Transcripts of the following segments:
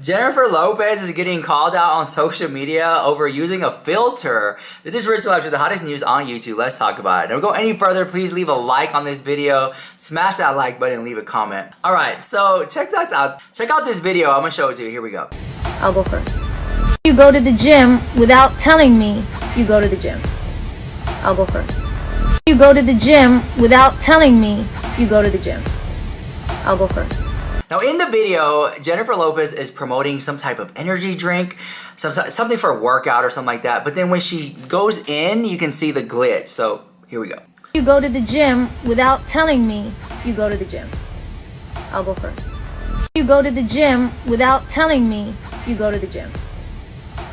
Jennifer Lopez is getting called out on social media over using a filter. This is Rich Life with the hottest news on YouTube. Let's talk about it. Don't go any further. Please leave a like on this video. Smash that like button and leave a comment. All right, so check that out. Check out this video. I'm gonna show it to you. Here we go. I'll go first. You go to the gym without telling me you go to the gym. I'll go first. You go to the gym without telling me you go to the gym. I'll go first. Now in the video, Jennifer Lopez is promoting some type of energy drink, something for a workout or something like that. But then when she goes in, you can see the glitch. So here we go. You go to the gym without telling me you go to the gym. I'll go first. You go to the gym without telling me you go to the gym.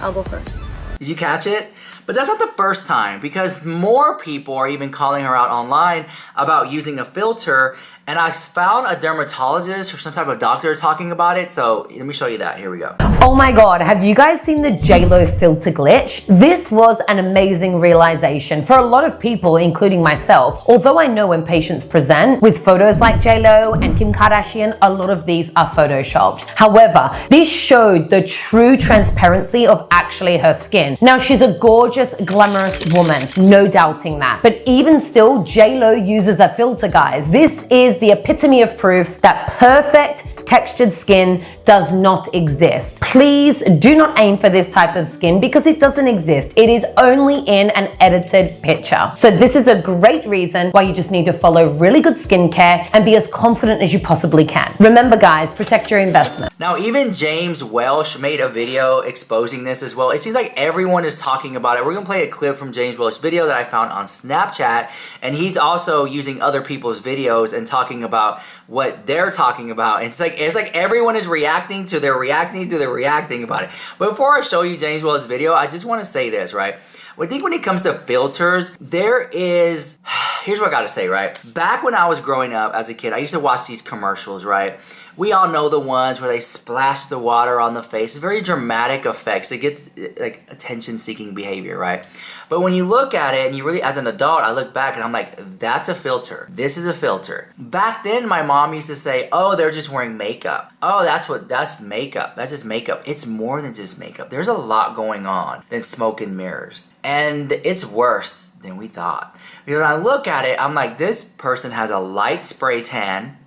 I'll go first. Did you catch it? But that's not the first time, because more people are even calling her out online about using a filter. And I found a dermatologist or some type of doctor talking about it. So let me show you that. Here we go. Oh my God, have you guys seen the JLo filter glitch? This was an amazing realization for a lot of people, including myself. Although I know when patients present with photos like JLo and Kim Kardashian, a lot of these are photoshopped. However, this showed the true transparency of actually her skin. Now, she's a gorgeous, glamorous woman, no doubting that. But even still, JLo uses a filter, guys. This is the epitome of proof that perfect textured skin does not exist. Please do not aim for this type of skin because it doesn't exist. It is only in an edited picture. So this is a great reason why you just need to follow really good skincare and be as confident as you possibly can. Remember guys, protect your investment. Now even James Welsh made a video exposing this as well. It seems like everyone is talking about it. We're gonna play a clip from James Welsh's video that I found on Snapchat, and he's also using other people's videos and talking about what they're talking about. And it's like everyone is reacting about it. But before I show you James Welsh's video, I just want to say this, right? I think when it comes to filters, here's what I gotta say, right? Back when I was growing up as a kid, I used to watch these commercials, right? We all know the ones where they splash the water on the face. It's very dramatic effects. It gets like attention-seeking behavior, right? But when you look at it and you really, as an adult, I look back and I'm like, that's a filter. This is a filter. Back then, my mom used to say, oh, they're just wearing makeup. Oh, that's makeup. That's just makeup. It's more than just makeup. There's a lot going on than smoke and mirrors. And it's worse than we thought. Because when I look at it, I'm like, this person has a light spray tan.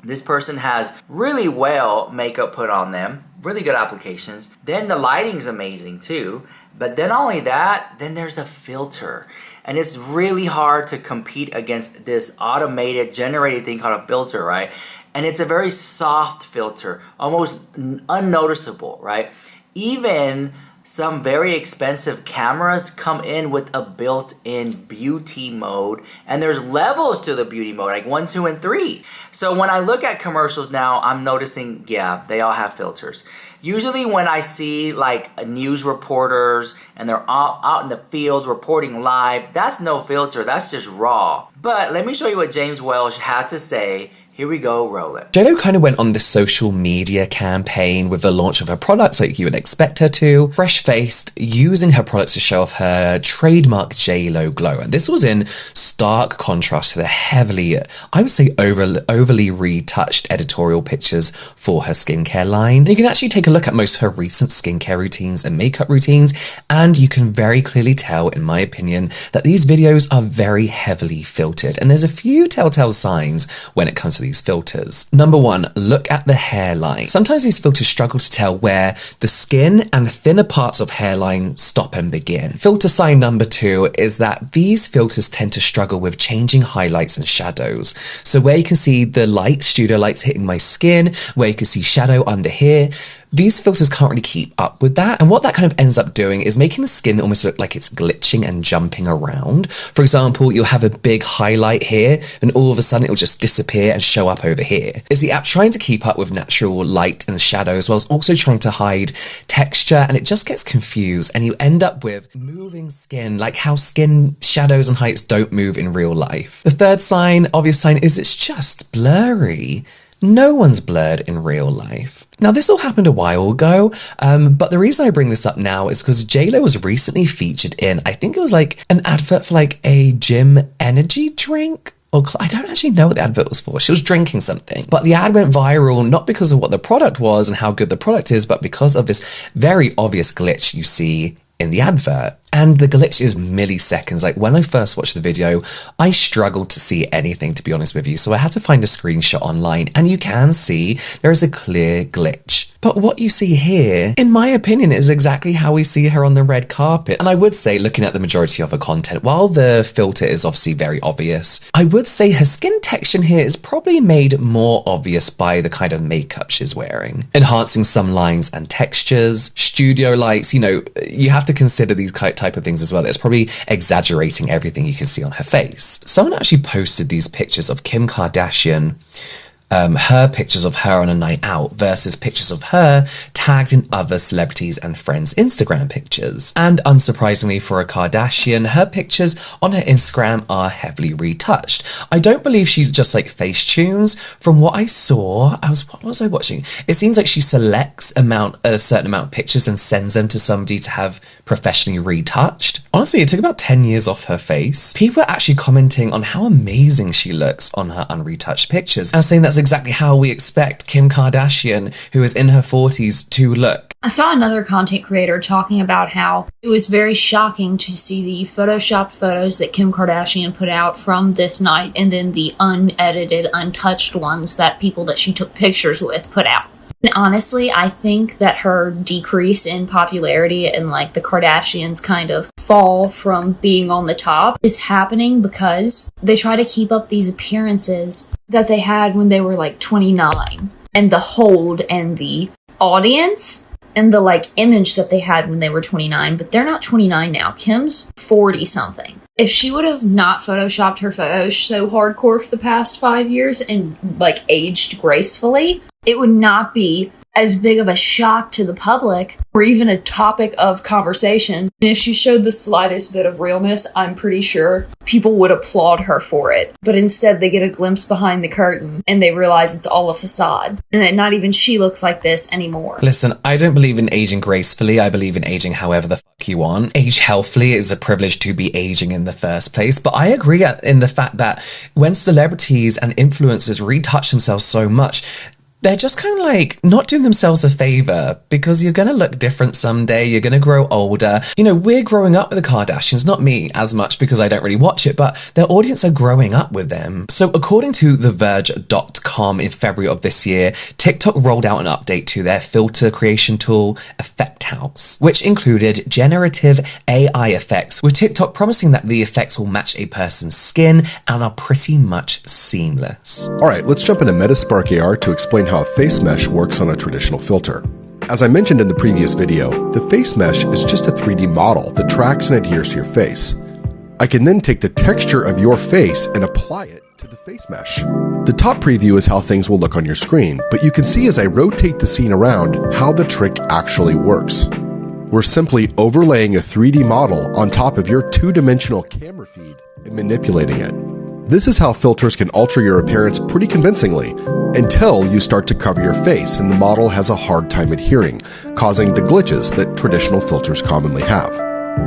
This person has really well makeup put on them, really good applications. Then the lighting's amazing too. But then not only that, then there's a filter. And it's really hard to compete against this automated generated thing called a filter, right? And it's a very soft filter, almost unnoticeable, right? Even some very expensive cameras come in with a built-in beauty mode, and there's levels to the beauty mode, like 1, 2, and 3. So when I look at commercials now, I'm noticing, yeah, they all have filters. Usually when I see like news reporters and they're out in the field reporting live, that's no filter, that's just raw. But let me show you what James Welsh had to say. Here we go, roll it. JLo kind of went on this social media campaign with the launch of her products like you would expect her to, fresh-faced, using her products to show off her trademark JLo glow. And this was in stark contrast to the heavily, I would say overly retouched editorial pictures for her skincare line. And you can actually take a look at most of her recent skincare routines and makeup routines, and you can very clearly tell, in my opinion, that these videos are very heavily filtered. And there's a few telltale signs when it comes to these filters. Number one, look at the hairline. Sometimes these filters struggle to tell where the skin and thinner parts of hairline stop and begin. Filter sign number two is that these filters tend to struggle with changing highlights and shadows. So where you can see the light, studio lights hitting my skin, where you can see shadow under here, these filters can't really keep up with that. And what that kind of ends up doing is making the skin almost look like it's glitching and jumping around. For example, you'll have a big highlight here and all of a sudden it'll just disappear and show up over here. Is the app trying to keep up with natural light and shadows whilst also trying to hide texture, and it just gets confused and you end up with moving skin, like how skin shadows and heights don't move in real life. The third sign, obvious sign, is it's just blurry. No one's blurred in real life. Now, this all happened a while ago, but the reason I bring this up now is because JLo was recently featured in, I think it was like an advert for like a gym energy drink or I don't actually know what the advert was for. She was drinking something. But the ad went viral, not because of what the product was and how good the product is, but because of this very obvious glitch you see in the advert. And the glitch is milliseconds. Like, when I first watched the video, I struggled to see anything, to be honest with you. So I had to find a screenshot online, and you can see there is a clear glitch. But what you see here, in my opinion, is exactly how we see her on the red carpet. And I would say, looking at the majority of her content, while the filter is obviously very obvious, I would say her skin texture here is probably made more obvious by the kind of makeup she's wearing, enhancing some lines and textures, studio lights. You know, you have to consider these type of things as well. It's probably exaggerating everything you can see on her face. Someone actually posted these pictures of Kim Kardashian, her pictures of her on a night out versus pictures of her tagged in other celebrities and friends' Instagram pictures. And unsurprisingly for a Kardashian, her pictures on her Instagram are heavily retouched. I don't believe she just like face tunes. From what I saw, what was I watching? It seems like she selects a certain amount of pictures and sends them to somebody to have professionally retouched. Honestly, it took about 10 years off her face. People are actually commenting on how amazing she looks on her unretouched pictures. I was saying that's exactly how we expect Kim Kardashian, who is in her 40s, to look. I saw another content creator talking about how it was very shocking to see the photoshopped photos that Kim Kardashian put out from this night, and then the unedited, untouched ones that people that she took pictures with put out. And honestly, I think that her decrease in popularity and like the Kardashians kind of fall from being on the top is happening because they try to keep up these appearances that they had when they were like 29, and the hold and the audience and the like image that they had when they were 29, but they're not 29 now. Kim's 40 something. If she would have not photoshopped her photos so hardcore for the past 5 years and like aged gracefully, it would not be as big of a shock to the public or even a topic of conversation. And if she showed the slightest bit of realness, I'm pretty sure people would applaud her for it. But instead, they get a glimpse behind the curtain and they realize it's all a facade and that not even she looks like this anymore. Listen, I don't believe in aging gracefully. I believe in aging however the fuck you want. Age healthily is a privilege to be aging in the first place. But I agree in the fact that when celebrities and influencers retouch themselves so much, they're just kind of like not doing themselves a favor, because you're going to look different someday. You're going to grow older. You know, we're growing up with the Kardashians, not me as much because I don't really watch it, but their audience are growing up with them. So according to TheVerge.com, in February of this year, TikTok rolled out an update to their filter creation tool, Effect House, which included generative AI effects, with TikTok promising that the effects will match a person's skin and are pretty much seamless. All right, let's jump into Metaspark AR to explain how a face mesh works on a traditional filter. As I mentioned in the previous video, the face mesh is just a 3D model that tracks and adheres to your face. I can then take the texture of your face and apply it to the face mesh. The top preview is how things will look on your screen, but you can see as I rotate the scene around how the trick actually works. We're simply overlaying a 3D model on top of your two-dimensional camera feed and manipulating it. This is how filters can alter your appearance pretty convincingly, until you start to cover your face and the model has a hard time adhering, causing the glitches that traditional filters commonly have.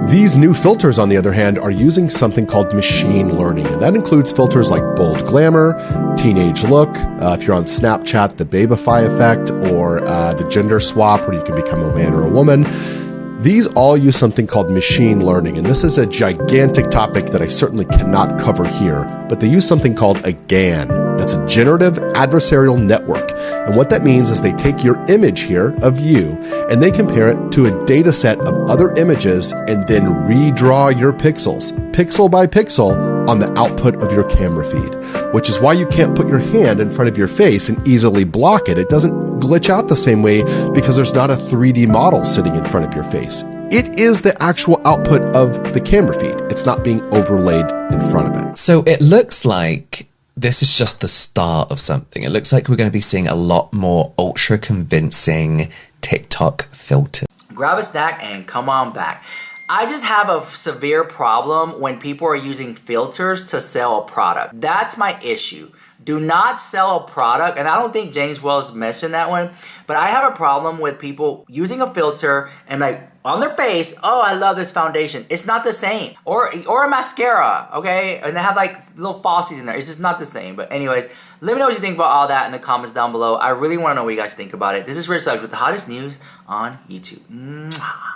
These new filters, on the other hand, are using something called machine learning, and that includes filters like bold glamour, teenage look, if you're on Snapchat, the Babyfy effect, or the gender swap where you can become a man or a woman. These all use something called machine learning, and this is a gigantic topic that I certainly cannot cover here, but they use something called a GAN. That's a generative adversarial network. And what that means is they take your image here of you and they compare it to a data set of other images and then redraw your pixels, pixel by pixel, on the output of your camera feed, which is why you can't put your hand in front of your face and easily block it. It doesn't glitch out the same way because there's not a 3D model sitting in front of your face. It is the actual output of the camera feed. It's not being overlaid in front of it. So it looks like this is just the start of something. It looks like we're going to be seeing a lot more ultra convincing TikTok filters. Grab a snack and come on back. I just have a severe problem when people are using filters to sell a product. That's my issue. do not sell a product, and I don't think James Wells mentioned that one, but I have a problem with people using a filter and like on their face, oh, I love this foundation. It's not the same. Or a mascara, okay? And they have like little falsies in there. It's just not the same. But anyways, let me know what you think about all that in the comments down below. I really want to know what you guys think about it. This is Rich Suggs with the hottest news on YouTube. Mwah.